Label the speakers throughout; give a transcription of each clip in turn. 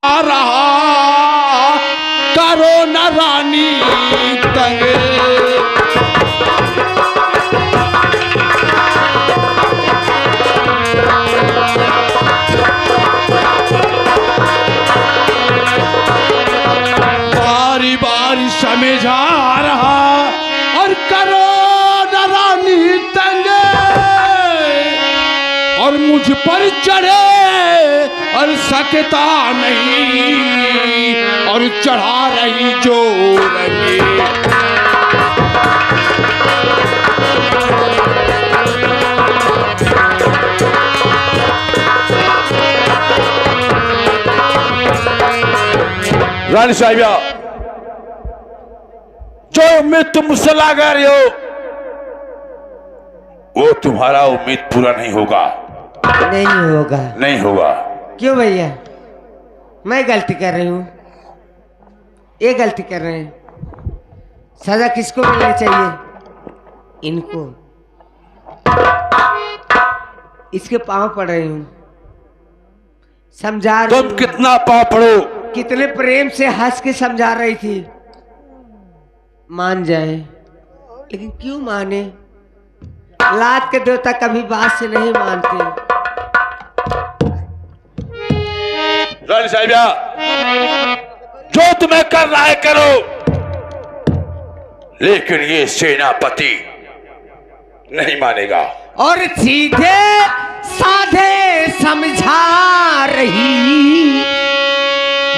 Speaker 1: आ रहा करो न रानी तंग। बारी बारी समझा रहा और करो न रानी तंग, और मुझ पर चढ़े और सकता नहीं, और चढ़ा रही जोर में।
Speaker 2: रानी साहिबा, जो उम्मीद तुम मुझसे लगा रही हो वो तुम्हारा उम्मीद पूरा नहीं होगा।
Speaker 3: नहीं होगा।
Speaker 2: नहीं होगा।
Speaker 3: क्यों भैया? मैं गलती कर रही हूँ? ये गलती कर रहे हैं, सजा किसको मिलनी चाहिए? इनको। इसके पांव पड़ रही हूँ, समझा रही
Speaker 2: तुम
Speaker 3: हूँ।
Speaker 2: कितना पाँव पड़ो।
Speaker 3: कितने प्रेम से हंस के समझा रही थी, मान जाए, लेकिन क्यों माने? लात के देवता कभी बात से नहीं मानते।
Speaker 2: रानी साहिबा, जो तुम्हें करना है करो, लेकिन ये सेनापति नहीं मानेगा।
Speaker 3: और सीधे साधे समझा रही,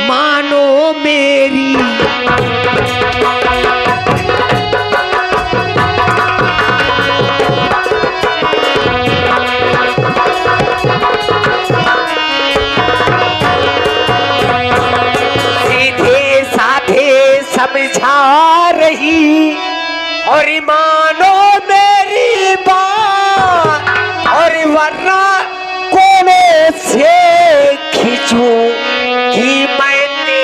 Speaker 3: मानो मेरी। सीधे साधे समझा रही और मानो मेरी बात, और वरना कोने से खींचू कि मैंने।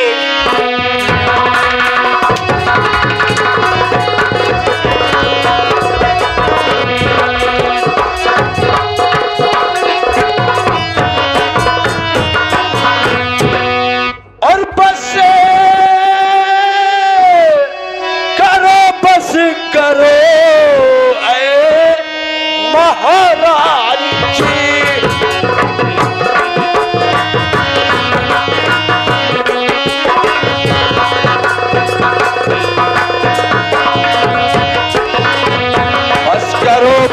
Speaker 2: और बस करो ऐ महारानी जी।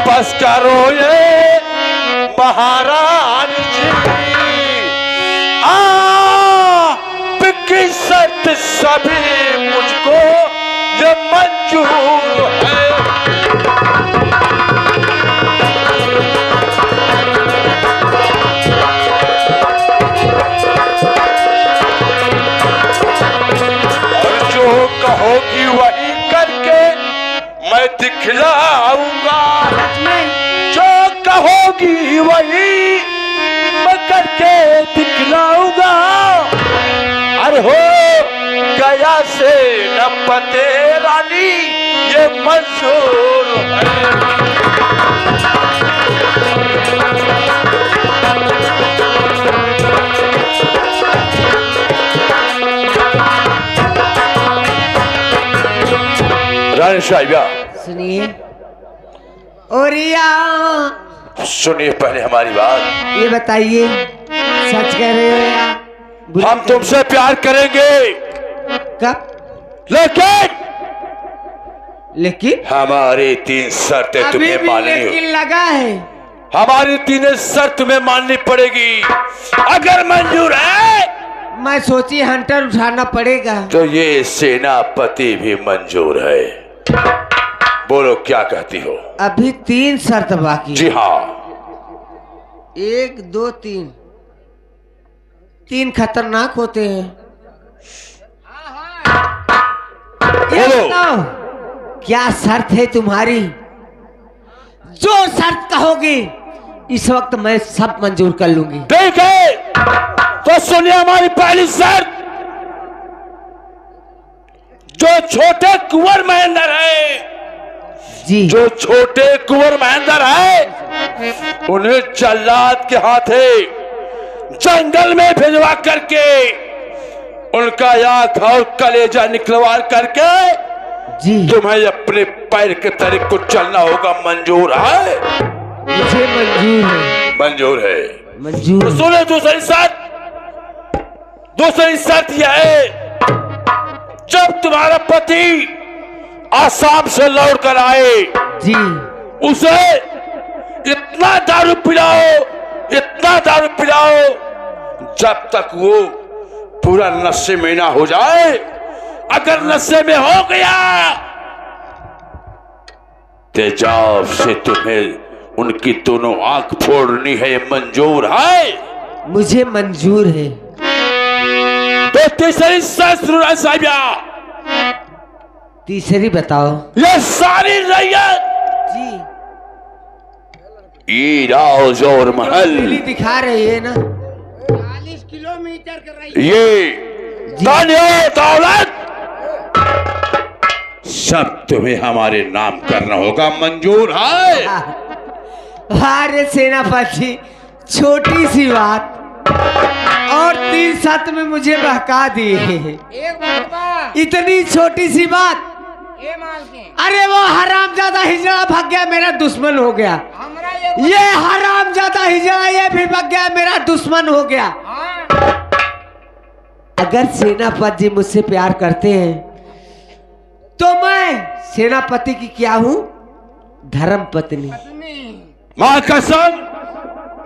Speaker 2: बस करो ये महारानी जी। शर्त सभी मुझको ये मंजूर है। और जो कहोगी वही करके मैं दिखलाऊंगा। जो कहोगी वही मैं करके दिखलाऊंगा। अरे हो गया से न पते रानी ये मंजूर है। रानी साहिबा
Speaker 3: सुनिए। ओरिया,
Speaker 2: सुनिए पहले हमारी बात।
Speaker 3: ये बताइए, सच कह रहे हो या
Speaker 2: हम तुमसे प्यार करेंगे।
Speaker 3: कब? लेकिन
Speaker 2: हमारी 3 शर्तें तुम्हें माननी
Speaker 3: लेकिन लगा है।
Speaker 2: हमारी 3 शर्त तुम्हें माननी पड़ेगी। अगर मंजूर है
Speaker 3: मैं सोची हंटर उठाना पड़ेगा।
Speaker 2: तो ये सेनापति भी मंजूर है। बोलो क्या कहती हो?
Speaker 3: अभी 3 शर्त बाकी।
Speaker 2: जी हाँ।
Speaker 3: 1 2 3। 3 खतरनाक होते हैं। ये
Speaker 2: बोलो।
Speaker 3: बताओ, क्या शर्त है तुम्हारी? जो शर्त कहोगी इस वक्त मैं सब मंजूर कर लूंगी।
Speaker 2: ठीक है, तो सुनिए हमारी पहली शर्त। जो छोटे कुंवर महेंद्र है,
Speaker 3: जी,
Speaker 2: जो छोटे कुंवर महेंद्र है, उन्हें जल्लाद के हाथे जंगल में भिजवा करके उनका आंख और कलेजा निकलवा करके
Speaker 3: जी
Speaker 2: तुम्हें अपने पैर के तरीके को चलना होगा। मंजूर है?
Speaker 3: मुझे मंजूर है।
Speaker 2: मंजूर है।
Speaker 3: मंजूर
Speaker 2: तो
Speaker 3: है।
Speaker 2: सुनो दूसरी शर्त यह है, जब तुम्हारा पति आसाम से लौट कर आए
Speaker 3: जी
Speaker 2: उसे इतना दारू पिलाओ जब तक वो पूरा नशे में ना हो जाए। अगर नशे में हो गया तेजाब से तुम्हें उनकी दोनों आंख फोड़नी है। मंजूर है?
Speaker 3: मुझे मंजूर है।
Speaker 2: तो तीसरी शस्त्र साहिबा,
Speaker 3: तीसरी बताओ।
Speaker 2: ये सारी रैयत
Speaker 3: जी
Speaker 2: ईराज और महल,
Speaker 3: दिल्ली दिखा रही है ना,
Speaker 4: 40 किलोमीटर कर रही
Speaker 2: ये दौलत सब तुम्हें हमारे नाम करना होगा। मंजूर है?
Speaker 3: अरे सेनापति, छोटी सी बात और 3 शर्त में मुझे बहका दी।
Speaker 4: एक बात बा,
Speaker 3: इतनी छोटी सी बात।
Speaker 4: ए माल के
Speaker 3: अरे वो हरामजादा हिजड़ा भाग गया, मेरा दुश्मन हो गया।
Speaker 4: हमरा
Speaker 3: ये हरामजादा हिजड़ा ये भी भाग गया, मेरा दुश्मन हो गया।
Speaker 4: हाँ,
Speaker 3: अगर सेनापति जी मुझसे प्यार करते हैं तो मैं सेनापति की क्या हूँ? धर्म पत्नी।
Speaker 4: सुनी।
Speaker 2: मां कसम,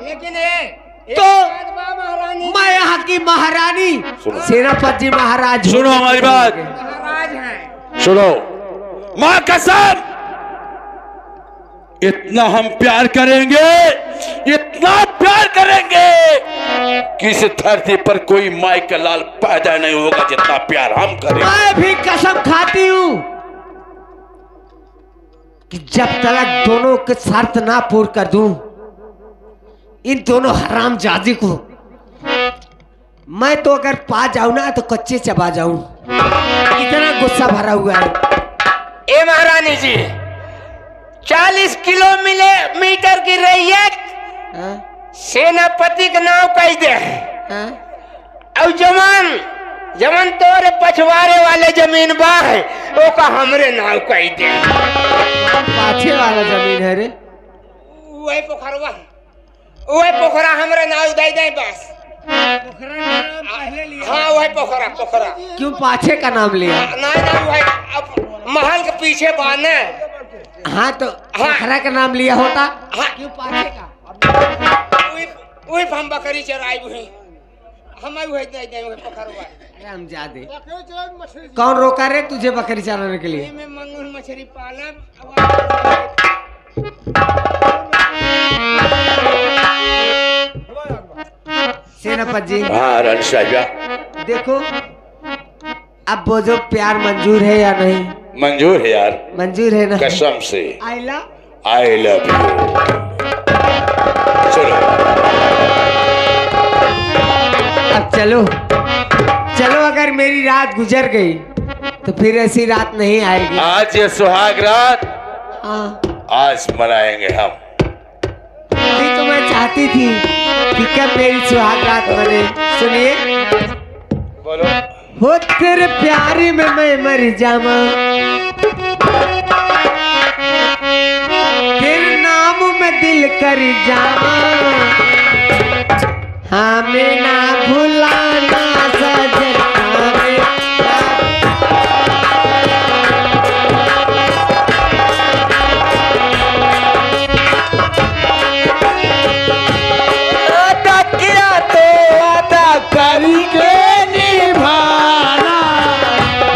Speaker 4: लेकिन एक
Speaker 3: तो
Speaker 4: बात बा महारानी,
Speaker 3: मैं यहाँ की महारानी, सेनापति जी महाराज।
Speaker 2: सुनो हमारी बात,
Speaker 4: महाराज हैं।
Speaker 2: सुनो। मां कसम, इतना हम प्यार करेंगे कि इस धरती पर कोई माई का लाल पैदा नहीं होगा जितना प्यार हम करेंगे।
Speaker 3: मैं भी कसम खाती हूँ कि जब तक दोनों के शर्त ना पूर्ण कर दूं, इन दोनों हरामजादी को मैं तो अगर पा जाऊं ना तो कच्चे चबा जाऊं। इतना गुस्सा भरा हुआ है।
Speaker 4: ए महारानी जी, 40 किलोमीटर की रैयत
Speaker 3: हाँ?
Speaker 4: सेनापति का नाम कह दे।
Speaker 3: हाँ?
Speaker 4: और जमन तोरे पछवारे वाले जमीन बा है वो का हमरे नाम कह दे।
Speaker 3: पाछे वाला जमीन है रे।
Speaker 4: वही पोखरा हमरे नाम दे दे बस। हाँ वही पोखरा।
Speaker 3: क्यों पाछे का नाम लिया?
Speaker 4: नहीं वही अब महल के पीछे बाने।
Speaker 3: हाँ तो पोखरा का नाम लिया होता।
Speaker 4: हाँ
Speaker 3: क्यों पाछे का?
Speaker 4: वही हम बकरी चराई हुई, हम वही दे दे पोखरवा।
Speaker 3: हम जा दे। कौन रोका रे तुझे बकरी चलाने के लिए?
Speaker 4: मैं मंगूर मछली पालन।
Speaker 3: सेनापति जी,
Speaker 2: हाँ रानी साहिबा,
Speaker 3: देखो अब वो जो प्यार मंजूर है या नहीं?
Speaker 2: मंजूर है यार,
Speaker 3: मंजूर है ना?
Speaker 2: कसम से।
Speaker 3: आइला
Speaker 2: आई लव यू। चलो
Speaker 3: अब चलो। अगर मेरी रात गुजर गई तो फिर ऐसी रात नहीं आएगी।
Speaker 2: आज ये सुहाग रात
Speaker 3: हाँ,
Speaker 2: आज मनाएंगे हम।
Speaker 3: नहीं तो मैं चाहती थी कि कब मेरी सुहाग रात बने। सुनिए,
Speaker 2: बोलो।
Speaker 3: हो तेरे प्यारी में मैं मर जावा, तेरे नाम में दिल कर जावा, हमें ना भुलाना सजना
Speaker 1: करके निभाना,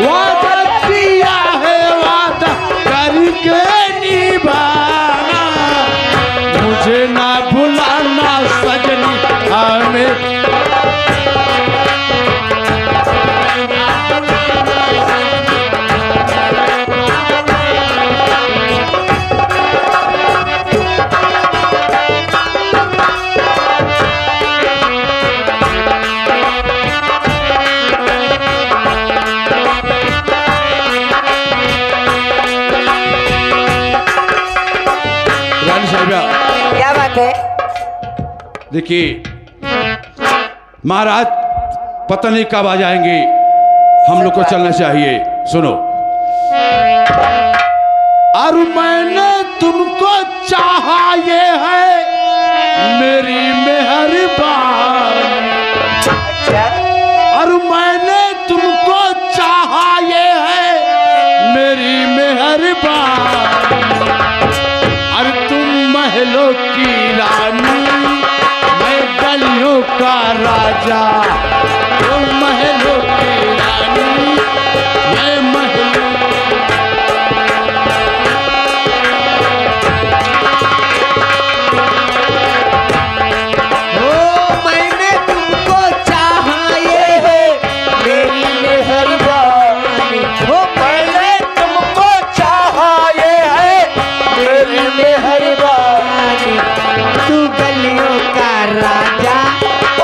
Speaker 1: वादा किया है वादा करके निभाना, मुझे ना भुलाना सजनी हमें।
Speaker 4: क्या बात है?
Speaker 1: देखिए महाराज पता नहीं कब आ जाएंगे।
Speaker 2: हम लोग को चलना चाहिए। सुनो,
Speaker 1: और मैंने तुमको चाहा ये है मेरी मेहरबानी, और मैंने तुमको चाहा ये है मेरी मेहरबानी, और तुम महलों की रानी मैं गलियों का राजा, तुम महलों की रानी मैं महलों।
Speaker 3: मैंने तुमको चाहा ये है मेरी मेहरबानी, हो मैंने तुमको चाहा ये है मेरी मेहरबानी, तू गलियों का राजा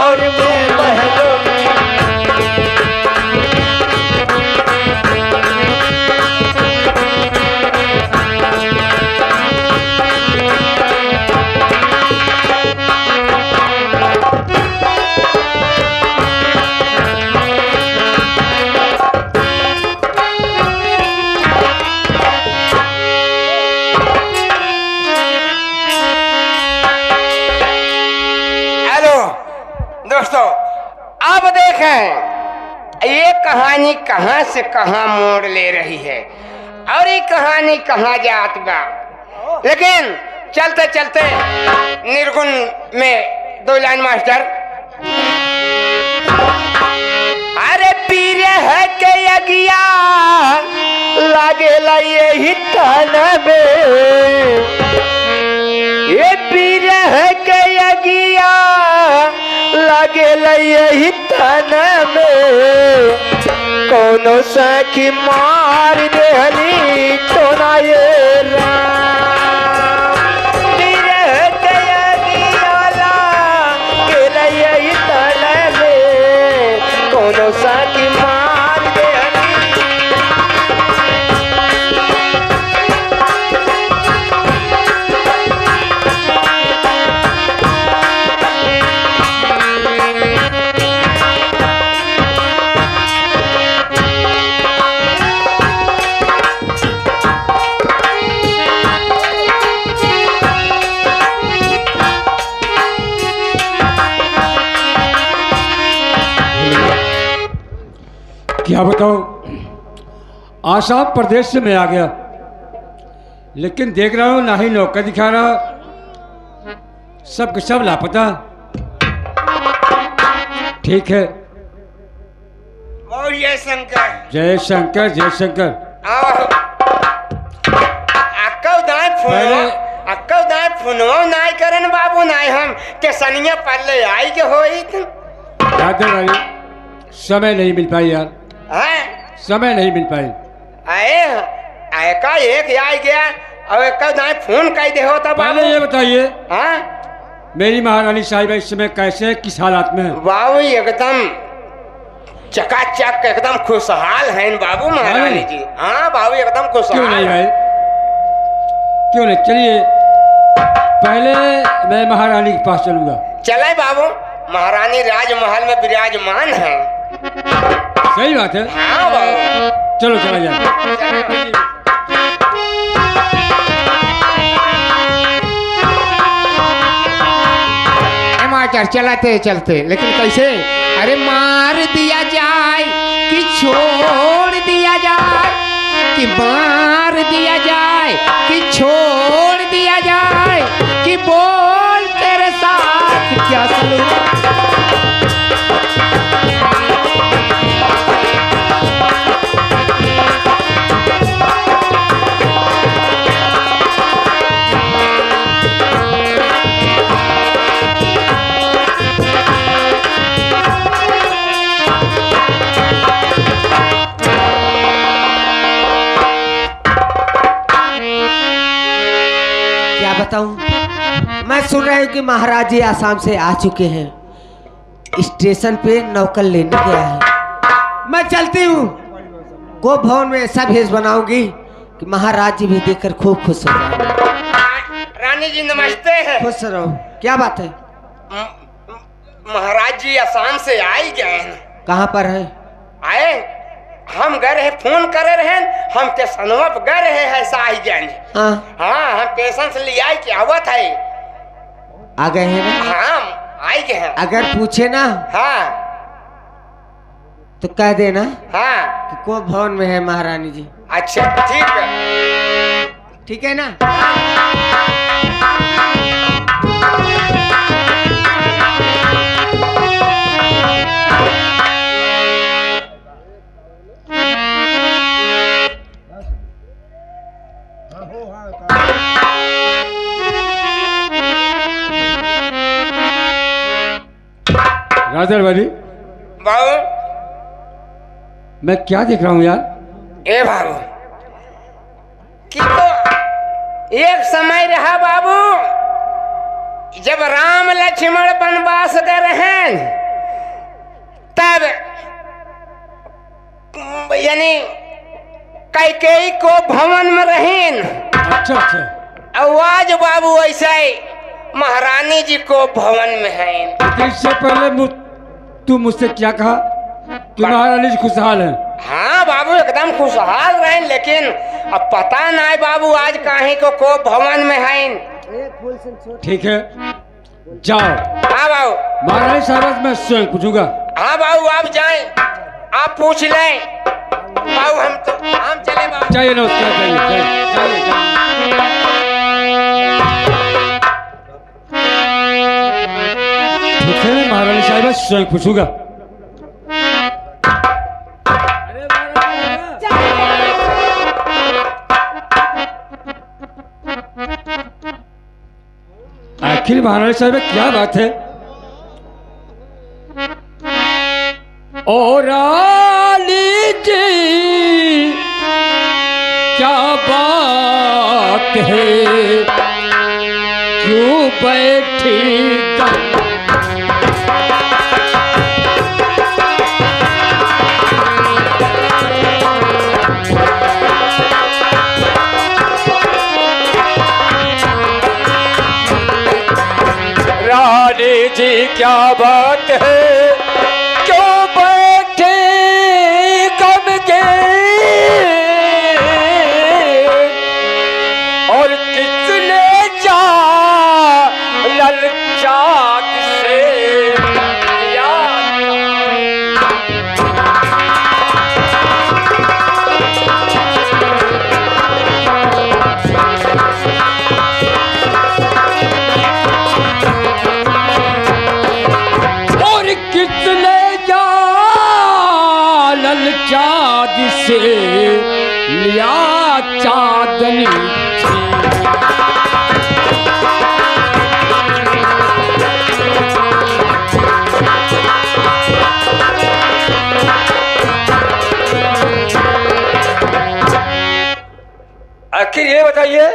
Speaker 3: और मैं महलों की।
Speaker 4: हेलो दोस्तों, अब देखें ये कहानी कहां से कहां मोड़ ले रही है और ये कहानी कहां जात बा। लेकिन चलते चलते निर्गुण में दो लाइन मास्टर। अरे पीर है के अगिया लागेला यही थाना में, ये पीर है के अगिया लागेला यही थाना में, कोनो सखी मार देहली तो ना ये राम, पीर है के अगिया लागेला यही थाना में, कोनो सखी मार देहली।
Speaker 5: क्या बताऊं, आसाम प्रदेश से मैं आ गया, लेकिन देख रहा हूं ना ही नौका दिखा रहा, सब के सब लापता। ठीक है,
Speaker 4: और ये शंकर
Speaker 5: जय शंकर जय शंकर।
Speaker 4: अक्कल दाई फोनो नाई करन बाबू नाई हम के सनिया पल्ले आई के होई तुम
Speaker 5: दादा भाई, समय नहीं मिल पाई यार,
Speaker 4: हैं
Speaker 5: समय नहीं मिल पाई।
Speaker 4: आए आए का एक आई गया और एक दाई फोन कई दे होता बाबू।
Speaker 5: पहले ये बताइए,
Speaker 4: हां
Speaker 5: मेरी महारानी साहिबा इस समय कैसे, किस हालात में है?
Speaker 4: बाबू एकदम चकाचक एकदम खुशहाल हैं बाबू महारानी जी। हाँ बाबू एकदम खुशहाल।
Speaker 5: क्यों नहीं भाई, क्यों नहीं, चलिए पहले मैं महारानी के पास चलूंगा।
Speaker 4: चले बाबू, महारानी राजमहल में विराजमान है।
Speaker 5: सही बात है,
Speaker 4: हाँ बाबू,
Speaker 5: चलो चला जाए।
Speaker 3: मास्टर चलाते चलते, लेकिन कैसे? अरे मार दिया जाए कि छोड़ दिया जाए, कि मार दिया जाए कि छोड़ दिया जाए, कि बोल तेरे साथ क्या सलूक। बताऊं, मैं सुन रहा हूं कि महाराज जी आसाम से आ चुके हैं, स्टेशन पे नौकर लेने गया है। मैं चलती हूँ, गोप भवन में ऐसा भेष बनाऊंगी कि महाराज जी भी देखकर खूब खुश हो जाएंगे।
Speaker 4: रानी जी नमस्ते।
Speaker 3: खुश रहो। क्या बात है?
Speaker 4: महाराज जी आसाम से आए गए हैं।
Speaker 3: कहाँ पर है?
Speaker 4: आए हम गए रहे, फोन करे रहे, हम स्टेशनवा पे गए रहे हैं साहिबगंज।
Speaker 3: हाँ
Speaker 4: हाँ, हम स्टेशन से ले आई के आवत है।
Speaker 3: आ गए हैं ना?
Speaker 4: हाँ आई के हैं।
Speaker 3: अगर पूछे ना
Speaker 4: हाँ
Speaker 3: तो कह देना
Speaker 4: हाँ।
Speaker 3: कि को भवन में है महारानी जी।
Speaker 4: अच्छा ठीक है।
Speaker 3: ठीक है ना?
Speaker 5: राजा भाई,
Speaker 4: बाबू
Speaker 5: मैं क्या देख रहा हूँ यार?
Speaker 4: ए बाबू कि तो एक समय रहा बाबू, जब राम लक्ष्मण वनवास गए रहे, तब यानी कैकेयी को भवन में रहें।
Speaker 5: अच्छा अच्छा।
Speaker 4: आवाज बाबू ऐसा ही महारानी जी को भवन में है।
Speaker 5: तो इससे पहले तू मुझसे क्या कहा कि महारानी जी खुशहाल हैं?
Speaker 4: हाँ बाबू एकदम खुशहाल रहे, लेकिन अब पता नहीं बाबू आज कहीं को भवन में है।
Speaker 5: ठीक है, जाओ।
Speaker 4: हाँ बाबू।
Speaker 5: महारानी साहब मैं स्वयं पूछूंगा।
Speaker 4: हाँ बाबू आप जाएं, आप पूछ लें बाबू। हम चले बाबू।
Speaker 5: चाहिए नमस्कार, चाहिए। महारानी साहब स्वयं पूछूंगा। आखिर महारानी साहब क्या बात है? ओ रानी जी क्या बात है, क्यों बैठी जी क्या बात है, क्यों बैठे गम के, और किसने जा ललचात से चाँद से लिया चाँदनी। आखिर ये बताइए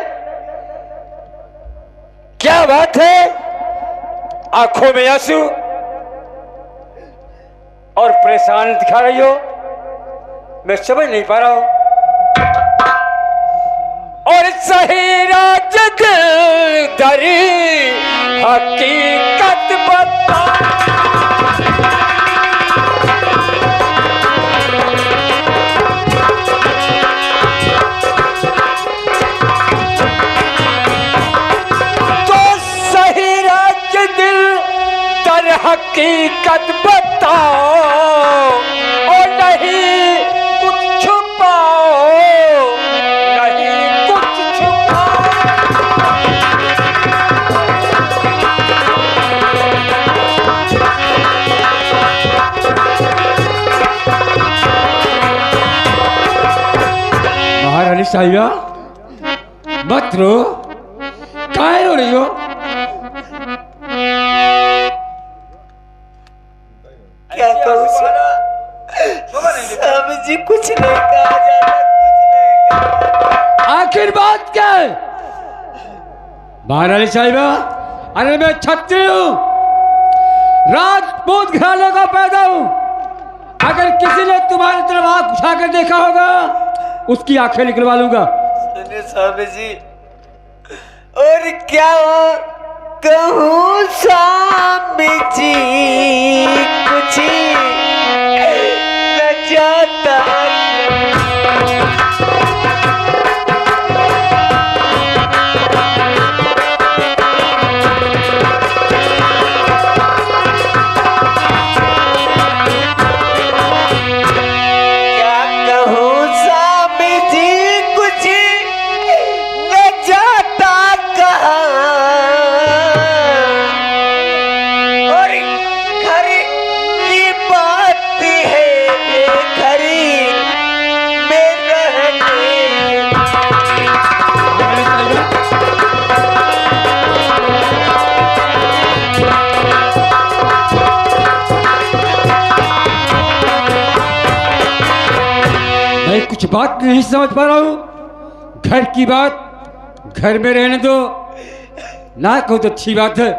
Speaker 5: क्या बात है? आंखों में आंसू और परेशान दिखा रही हो, मैं समझ नहीं पा रहा हूं। और सही राज दिल दरी हकीकत बता, तो सही राज दिल दर हकीकत बताओ, और नहीं महारानी साहिबा मत रो, काहे रो रही हो?
Speaker 3: क्या करूं स्वामी जी, कुछ नहीं कहा जाता, कुछ नहीं कहा।
Speaker 5: आखिर बात क्या है महारानी साहिबा? अरे मैं क्षत्रिय हूं, राजपूत घराने का पैदा हूं। अगर किसी ने तुम्हारी तरफ आंख उठाकर देखा होगा, उसकी आंखें निकलवा लूंगा।
Speaker 3: सुनिए स्वामी जी, और क्या कहूँ स्वामी जी, कुछ न जाता
Speaker 5: कुछ बात नहीं समझ पा रहा हूँ। घर की बात घर में रहने दो, ना कहो तो अच्छी बात है।